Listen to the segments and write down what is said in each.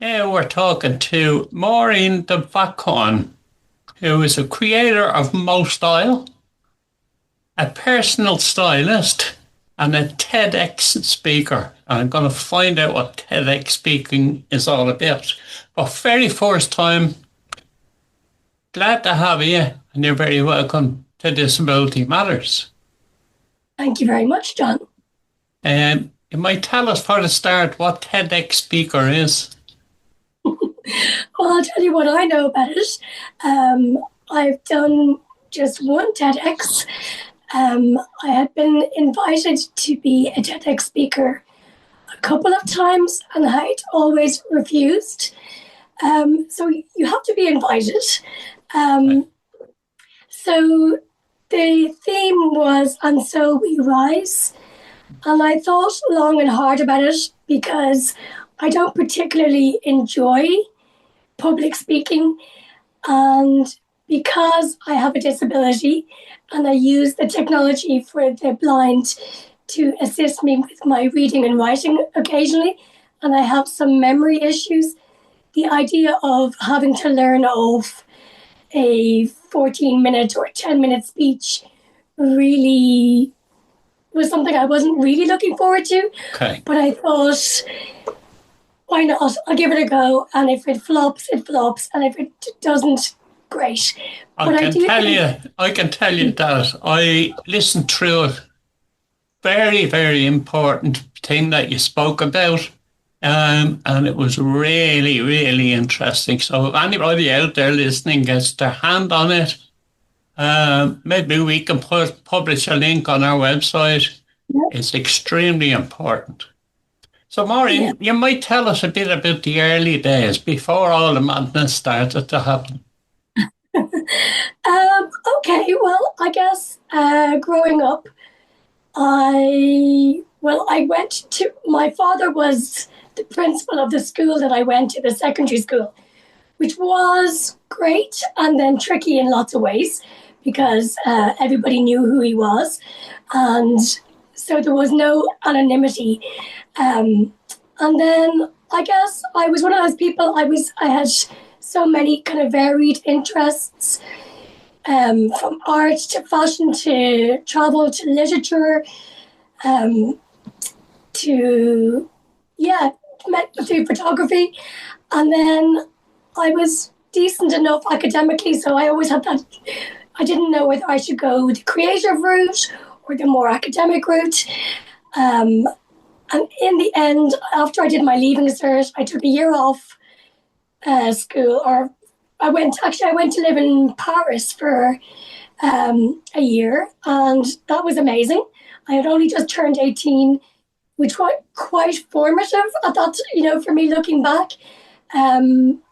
Yeah, we're talking to Máirín Ní Bheacháin, who is a creator of MoStyle, a personal stylist, and a TEDx speaker. I'm going to find out what TEDx speaking is all about. But very first time, glad to have you, and you're very welcome to Disability Matters. Thank you very much, John. You might tell us for the start what TEDx speaker is. Well, I'll tell you what I know about it. I've done just one TEDx. I had been invited to be a TEDx speaker a couple of times, and I'd always refused. So you have to be invited. So the theme was "And So We Rise," and I thought long and hard about it because I don't particularly enjoy public speaking, and because I have a disability and I use the technology for the blind to assist me with my reading and writing occasionally, and I have some memory issues, the idea of having to learn off a 14-minute or 10-minute speech really was something I wasn't really looking forward to. Okay. But I thought, why not? I'll give it a go. And if it flops, it flops. And if it doesn't, great. I can tell you that I listened through it. Very, very important thing that you spoke about. And it was really, really interesting. So if anybody out there listening gets their hand on it, maybe we can publish a link on our website. Yep. It's extremely important. So Máirín, you might tell us a bit about the early days before all the madness started to happen. Okay, well, I guess growing up, I went to, my father was the principal of the school that I went to, the secondary school, which was great and then tricky in lots of ways because everybody knew who he was. And so there was no anonymity. And then I guess I was one of those people, I had so many kind of varied interests, from art to fashion to travel to literature, to photography. And then I was decent enough academically, so I always had that. I didn't know whether I should go the creative route or the more academic route. And in the end, after I did my leaving cert, I took a year off school, or I went to live in Paris for a year, and that was amazing. I had only just turned 18, which was quite formative at that, for me looking back. And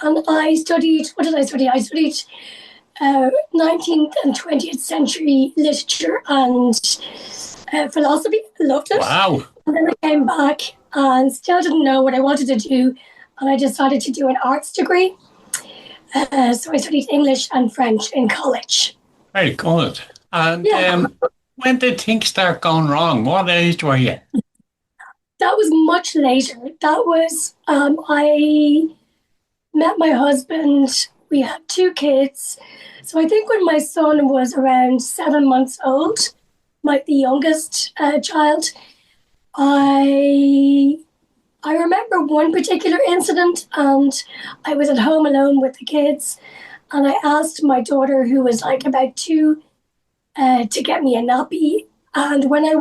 I studied, what did I study? I studied 19th and 20th century literature and philosophy. I loved it. Wow. And then I came back and still didn't know what I wanted to do. And I decided to do an arts degree. So I studied English and French in college. Very good. And when did things start going wrong? What age were you? That was much later. That was, I met my husband. We had 2 kids. So I think when my son was around 7 months old, the youngest child, I remember one particular incident, and I was at home alone with the kids, and I asked my daughter, who was like about 2, to get me a nappy. And when I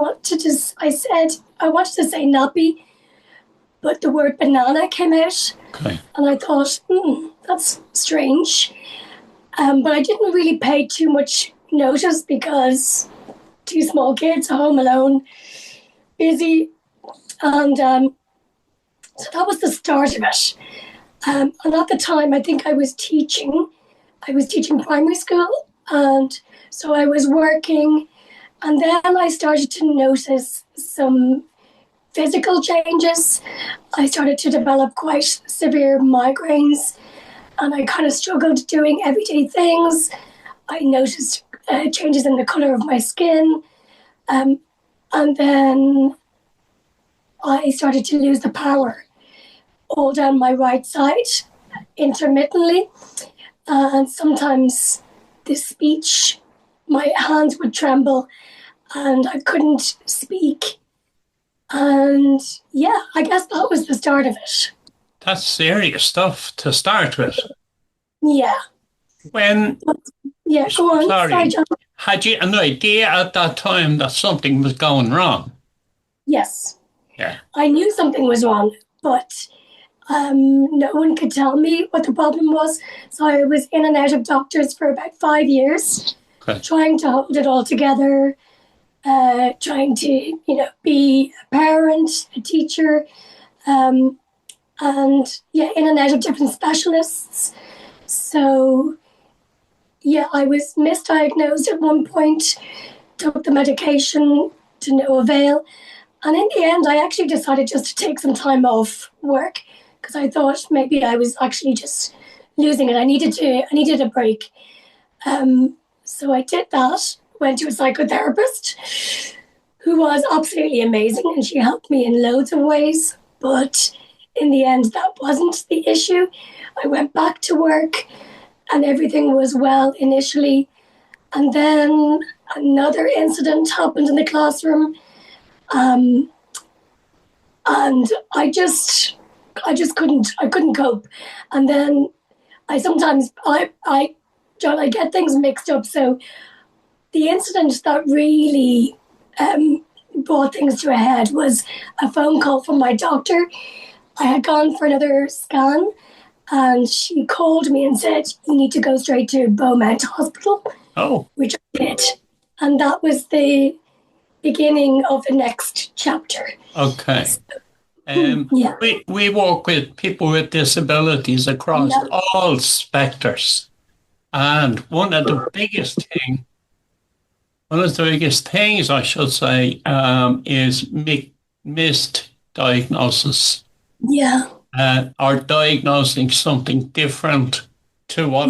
said I wanted to say nappy, but the word banana came out. Okay. And I thought, that's strange. But I didn't really pay too much notice because 2 small kids, home alone, busy. And so that was the start of it. And at the time, I think I was teaching primary school. And so I was working. And then I started to notice some physical changes. I started to develop quite severe migraines, and I kind of struggled doing everyday things. I noticed changes in the color of my skin. And then I started to lose the power. all down my right side intermittently. And sometimes the speech, my hands would tremble and I couldn't speak. And yeah, I guess that was the start of it. That's serious stuff to start with. Yeah. When, Yeah, go on. Sorry, sorry, John. had you an idea at that time that something was going wrong? Yes. Yeah. I knew something was wrong, but no one could tell me what the problem was. So I was in and out of doctors for about 5 years, Okay. trying to hold it all together, trying to, be a parent, a teacher, and yeah, in and out of different specialists. So yeah, I was misdiagnosed at one point, took the medication to no avail. And in the end, I actually decided just to take some time off work because I thought maybe I was actually just losing it. I needed a break. So I did that, went to a psychotherapist who was absolutely amazing and she helped me in loads of ways. But in the end, that wasn't the issue. I went back to work and everything was well initially. And then another incident happened in the classroom. And I couldn't cope. And then I get things mixed up. So the incident that really brought things to a head was a phone call from my doctor. I had gone for another scan and she called me and said, you need to go straight to Beaumont Hospital. Oh. Which I did. And that was the beginning of the next chapter. Okay. Yeah. We work with people with disabilities across all specters. And one of the biggest things I should say, is missed diagnosis. Yeah. Or diagnosing something different to what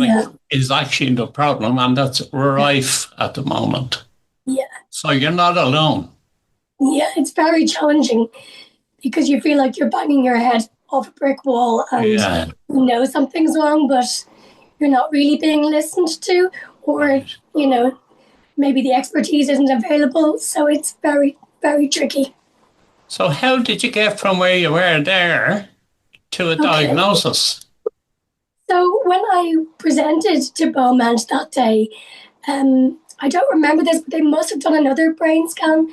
is actually the problem, and that's rife at the moment. Yeah. So you're not alone. Yeah, it's very challenging because you feel like you're banging your head off a brick wall and you know something's wrong, but you're not really being listened to, or, maybe the expertise isn't available. So it's very, very tricky. So how did you get from where you were there to a diagnosis? So when I presented to Beaumont that day, I don't remember this, but they must have done another brain scan.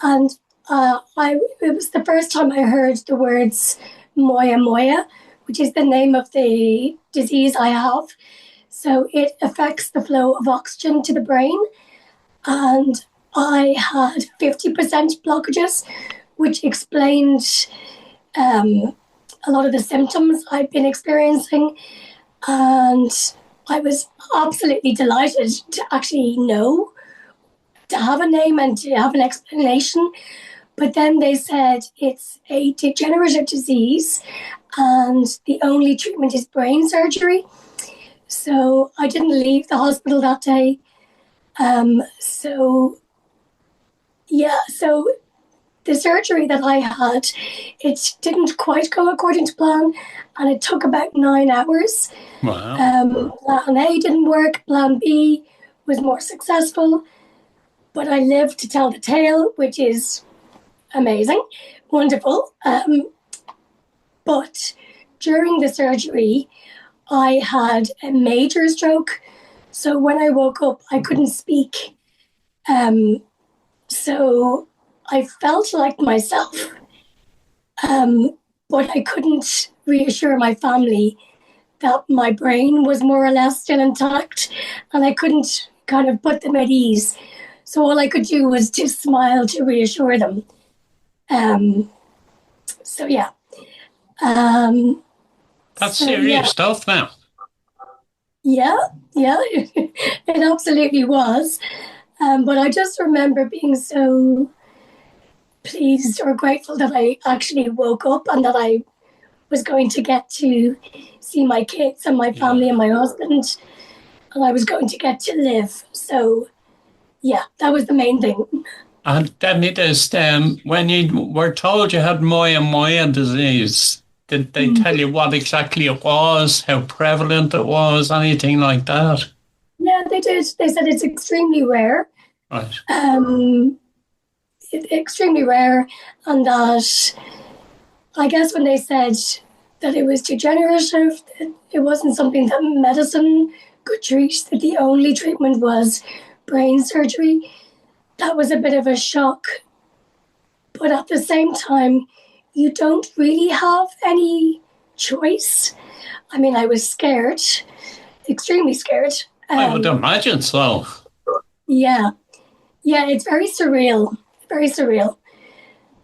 And it was the first time I heard the words Moyamoya, which is the name of the disease I have. So it affects the flow of oxygen to the brain. And I had 50% blockages, which explained a lot of the symptoms I've been experiencing. And I was absolutely delighted to actually know, to have a name and to have an explanation. But then they said it's a degenerative disease and the only treatment is brain surgery. So I didn't leave the hospital that day. So the surgery that I had, it didn't quite go according to plan, and it took about 9 hours. Wow. Plan A didn't work, plan B was more successful, but I lived to tell the tale, which is amazing, wonderful. But during the surgery, I had a major stroke. So when I woke up, I couldn't speak. So I felt like myself, but I couldn't reassure my family that my brain was more or less still intact, and I couldn't kind of put them at ease. So all I could do was to smile to reassure them. So yeah. That's serious stuff now. Yeah, it absolutely was. But I just remember being so pleased or grateful that I actually woke up and that I was going to get to see my kids and my family and my husband, and I was going to get to live. So, yeah, that was the main thing. And tell me this, when you were told you had Moyamoya disease, Did they tell you what exactly it was, how prevalent it was, anything like that? Yeah, they did. They said it's extremely rare. Right. Extremely rare, and that I guess when they said that it was degenerative, that it wasn't something that medicine could treat, that the only treatment was brain surgery. That was a bit of a shock. But at the same time, you don't really have any choice. I mean, I was scared, extremely scared. I would imagine so. Yeah, yeah, it's very surreal, very surreal.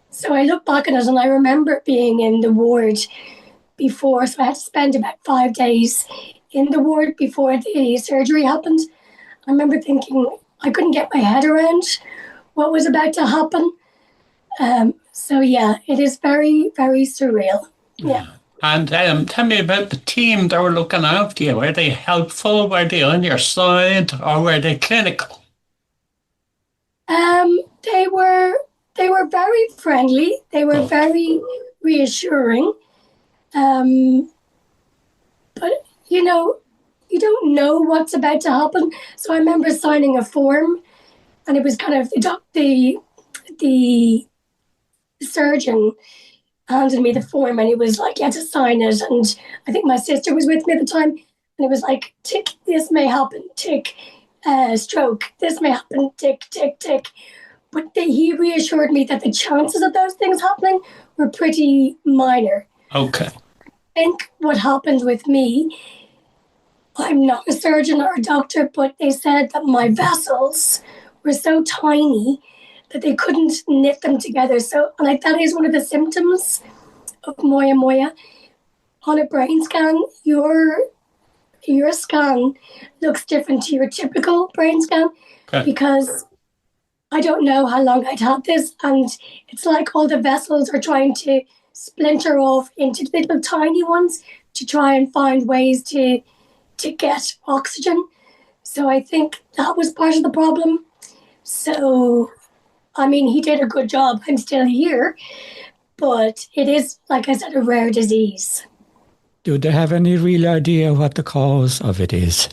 So I look back at it and I remember being in the ward before, so I had to spend about 5 days in the ward before the surgery happened. I remember thinking I couldn't get my head around what was about to happen. So yeah, it is very, very surreal. Yeah. And tell me about the team that were looking after you. Were they helpful? Were they on your side, or were they clinical? They were very friendly. They were very reassuring. But you don't know what's about to happen. So I remember signing a form, and it was kind of the surgeon handed me the form, and it was like you had to sign it. And I think my sister was with me at the time, and it was like, tick, this may happen, tick, stroke, this may happen, tick, tick, tick. But he reassured me that the chances of those things happening were pretty minor. Okay. I think what happened with me, I'm not a surgeon or a doctor, but they said that my vessels were so tiny that they couldn't knit them together. So, and like that is one of the symptoms of Moyamoya. On a brain scan, your scan looks different to your typical brain scan because I don't know how long I'd had this, and it's like all the vessels are trying to splinter off into little tiny ones to try and find ways to get oxygen. So I think that was part of the problem. So, I mean, he did a good job. I'm still here, but it is, like I said, a rare disease. Do they have any real idea what the cause of it is?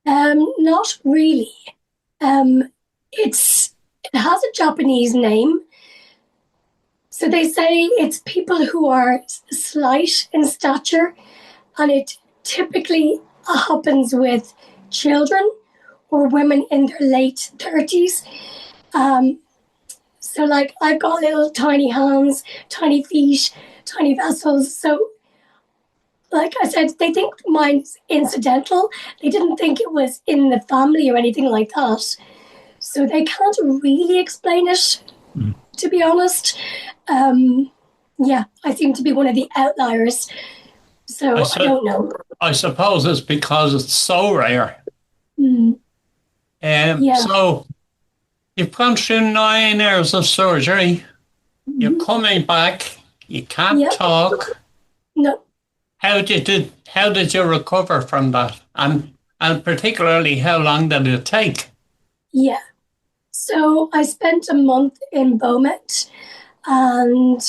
Not really. It has a Japanese name. So they say it's people who are slight in stature, and it typically happens with children or women in their late 30s. So like I've got little tiny hands, tiny feet, tiny vessels. So like I said, they think mine's incidental. They didn't think it was in the family or anything like that. So they can't really explain it, to be honest. Yeah, I seem to be one of the outliers. So I don't know. I suppose it's because it's so rare. Yeah. So you've gone through 9 hours of surgery. You're coming back. You can't talk. No. How did you recover from that? And particularly, how long did it take? Yeah. So I spent a month in Beaumont, and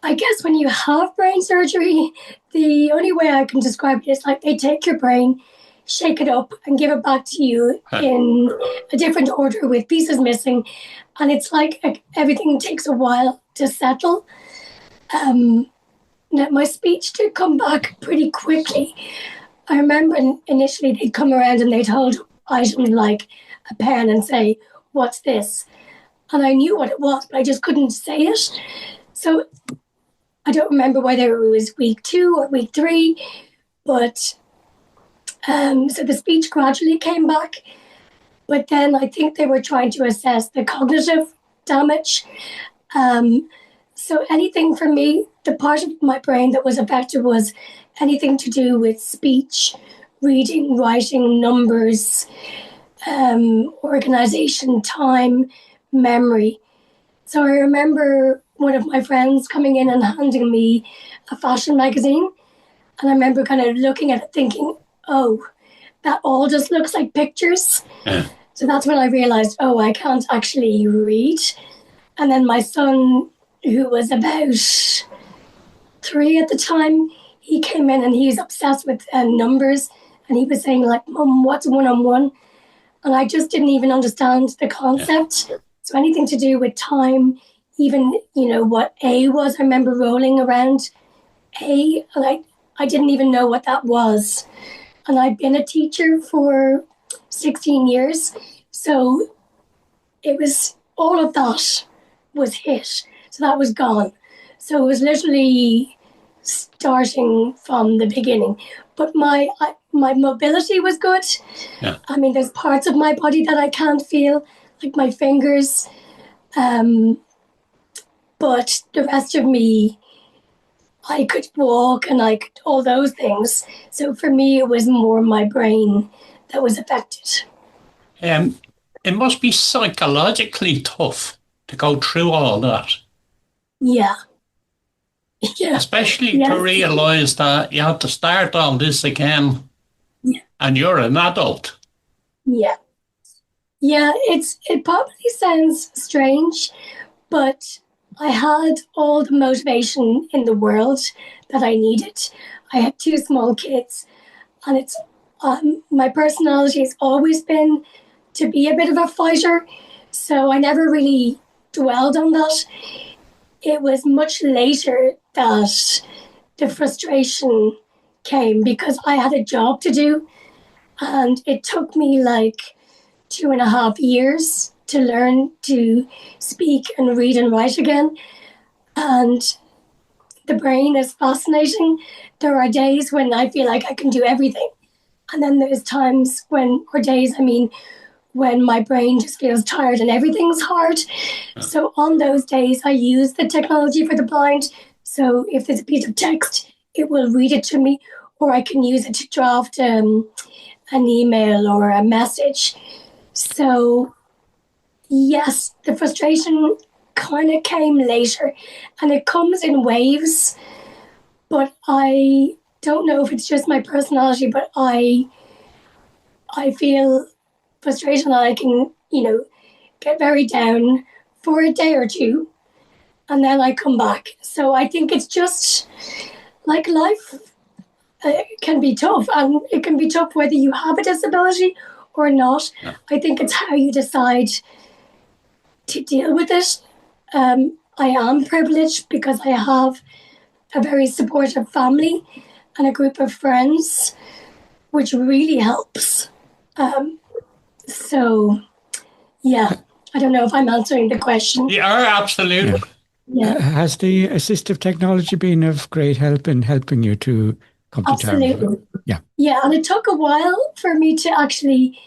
I guess when you have brain surgery, the only way I can describe it is like they take your brain, shake it up, and give it back to you in a different order with pieces missing. And it's like everything takes a while to settle. Now, my speech did come back pretty quickly. I remember initially they'd come around and they'd hold items like a pen and say, "What's this?" And I knew what it was, but I just couldn't say it. So I don't remember whether it was week 2 or week 3, but so the speech gradually came back. But then I think they were trying to assess the cognitive damage. So anything for me, the part of my brain that was affected was anything to do with speech, reading, writing, numbers, organization, time, memory. So I remember one of my friends coming in and handing me a fashion magazine. And I remember kind of looking at it thinking, oh, that all just looks like pictures. So that's when I realized, oh, I can't actually read. And then my son who was about 3 at the time, he came in and he's obsessed with numbers, and he was saying like, "Mum, what's 1 on 1?" And I just didn't even understand the concept. So anything to do with time, even what A was. I remember rolling around A, and I didn't even know what that was. And I'd been a teacher for 16 years, so it was all of that was hit. So that was gone. So it was literally starting from the beginning. But my mobility was good. Yeah. I mean, there's parts of my body that I can't feel, like my fingers. But the rest of me, I could walk and I could all those things. So for me, it was more my brain that was affected. It must be psychologically tough to go through all that. Yeah. Yeah. Especially to realise that you have to start all this again, and you're an adult. Yeah. Yeah, it probably sounds strange, but I had all the motivation in the world that I needed. I had 2 small kids, and it's my personality has always been to be a bit of a fighter, so I never really dwelled on that. It was much later that the frustration came because I had a job to do, and it took me like 2.5 years to learn to speak and read and write again. And the brain is fascinating. There are days when I feel like I can do everything. And then there's times when my brain just feels tired and everything's hard. So on those days, I use the technology for the blind. So if there's a piece of text, it will read it to me, or I can use it to draft an email or a message. So yes, the frustration kind of came later, and it comes in waves, but I don't know if it's just my personality, but I feel frustration that I can, get very down for a day or two, and then I come back. So I think it's just like life can be tough, and it can be tough whether you have a disability or not. Yeah. I think it's how you decide to deal with it. I am privileged because I have a very supportive family and a group of friends, which really helps. So, yeah, I don't know if I'm answering the question. You are, absolutely. Yeah, Has the assistive technology been of great help in helping you to come to terms with absolutely. it? Yeah. Yeah, and it took a while for me to actually,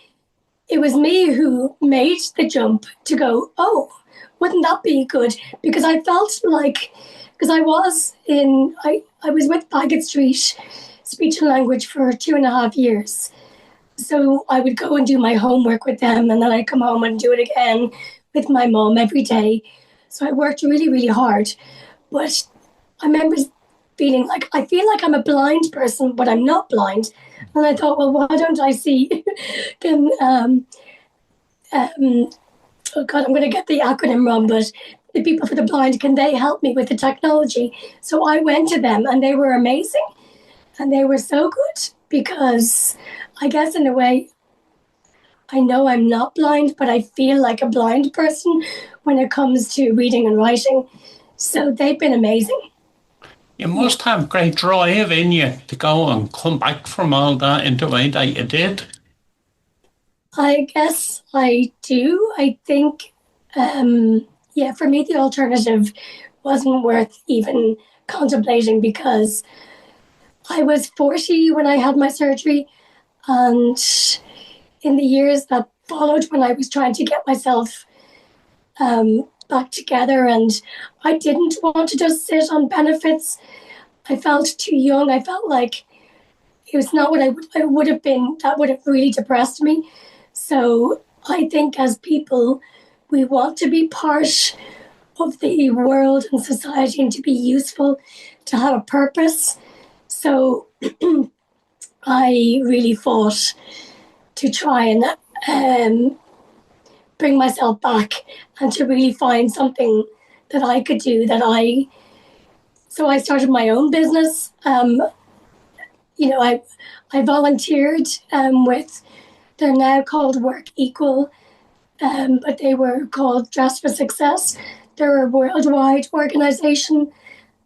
it was me who made the jump to go, oh, wouldn't that be good? Because I felt like, because I was with Bagot Street Speech and Language for 2.5 years. So I would go and do my homework with them, and then I'd come home and do it again with my mom every day. So I worked really, really hard. But I remember feeling like, I feel like I'm a blind person, but I'm not blind. And I thought, well, why don't I see? Oh God, I'm going to get the acronym wrong, but the people for the blind, can they help me with the technology? So I went to them, and they were amazing. And they were so good because I guess in a way, I know I'm not blind, but I feel like a blind person when it comes to reading and writing. So they've been amazing. You must have great drive in you to go and come back from all that in the way that you did. I guess I do. I think, for me, the alternative wasn't worth even contemplating because I was 40 when I had my surgery, and in the years that followed when I was trying to get myself back together, and I didn't want to just sit on benefits. I felt too young. I felt like it was not what I would have been. That would have really depressed me. So I think as people, we want to be part of the world and society and to be useful, to have a purpose. So I really fought to try and bring myself back and to really find something that I could do so I started my own business. I volunteered with, they're now called Work Equal, but they were called Dress for Success. They're a worldwide organization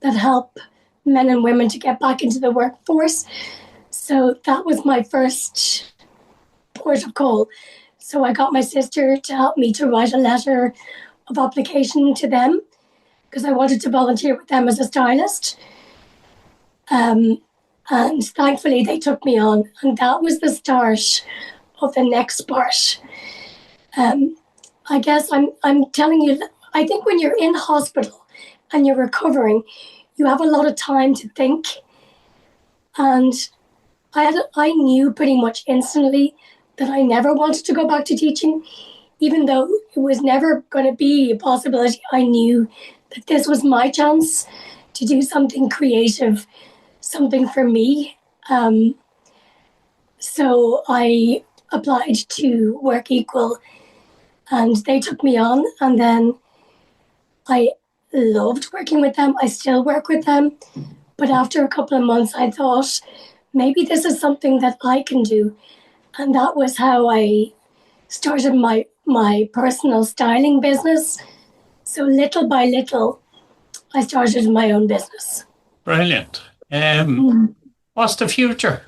that help men and women to get back into the workforce. So that was my first port of call. So I got my sister to help me to write a letter of application to them because I wanted to volunteer with them as a stylist. And thankfully they took me on, and that was the start of the next part. I guess I'm telling you, I think when you're in hospital and you're recovering, you have a lot of time to think. And I knew pretty much instantly that I never wanted to go back to teaching, even though it was never going to be a possibility. I knew that this was my chance to do something creative, something for me. So I applied to Work Equal, and they took me on, and then I loved working with them. I still work with them. But after a couple of months, I thought, maybe this is something that I can do. And that was how I started my personal styling business. So little by little, I started my own business. Brilliant. What's the future?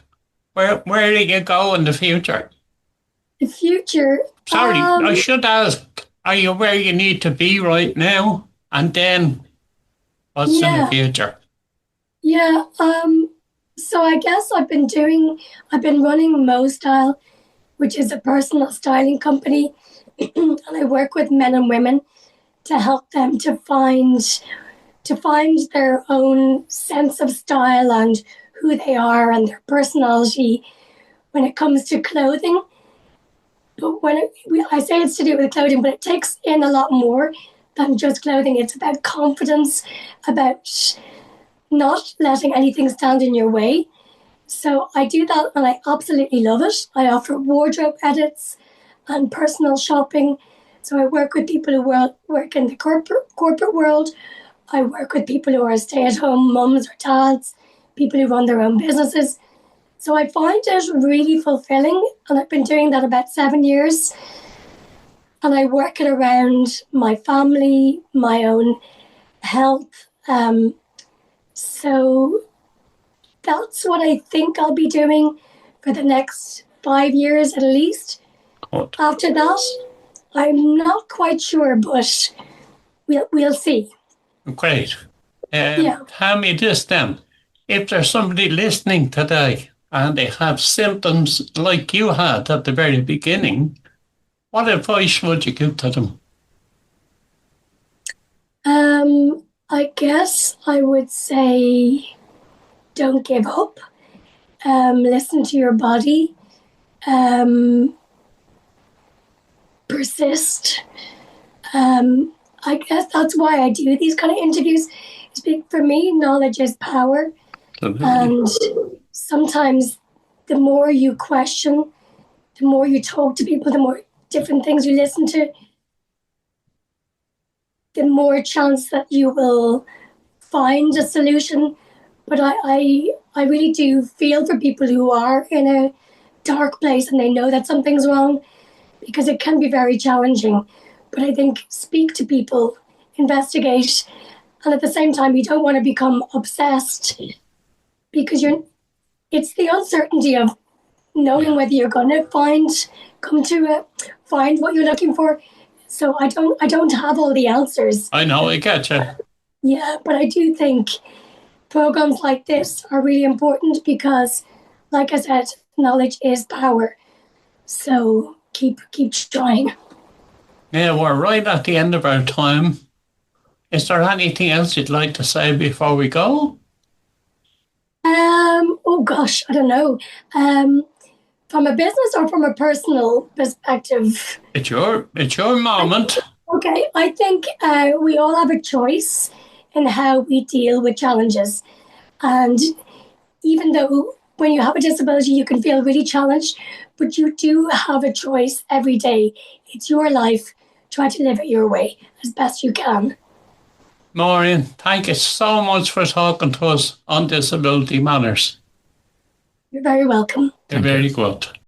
Where do you go in the future? The future... Sorry, I should ask, are you where you need to be right now? And then, what's in the future? Yeah, so I guess I've been running MoStyle, which is a personal styling company, and I work with men and women to help them to find their own sense of style and who they are and their personality when it comes to clothing. But I say it's to do with clothing, but it takes in a lot more than just clothing. It's about confidence, about not letting anything stand in your way. So I do that and I absolutely love it. I offer wardrobe edits and personal shopping. So I work with people who work in the corporate world. I work with people who are stay-at-home mums or dads, people who run their own businesses. So I find it really fulfilling, and I've been doing that about 7 years. And I work it around my family, my own health. So that's what I think I'll be doing for the next 5 years at least. Good. After that, I'm not quite sure, but we'll see. Great. Tell me this then. If there's somebody listening today and they have symptoms like you had at the very beginning, what advice would you give to them? I guess I would say don't give up. Listen to your body. Persist. I guess that's why I do these kind of interviews. For me, knowledge is power. And sometimes the more you question, the more you talk to people, the more different things you listen to, the more chance that you will find a solution. But I really do feel for people who are in a dark place and they know that something's wrong, because it can be very challenging. But I think speak to people, investigate, and at the same time, you don't want to become obsessed, because it's the uncertainty of knowing whether you're going to find what you're looking for. So I don't have all the answers. I know, I get you. Yeah, but I do think programs like this are really important because, like I said, knowledge is power. So keep trying. Yeah, we're right at the end of our time. Is there anything else you'd like to say before we go? Oh gosh, I don't know. From a business or from a personal perspective? It's your moment. Okay, I think we all have a choice in how we deal with challenges. And even though when you have a disability, you can feel really challenged, but you do have a choice every day. It's your life. Try to live it your way as best you can. Máirín, thank you so much for talking to us on disability matters. You're very welcome. You're very good.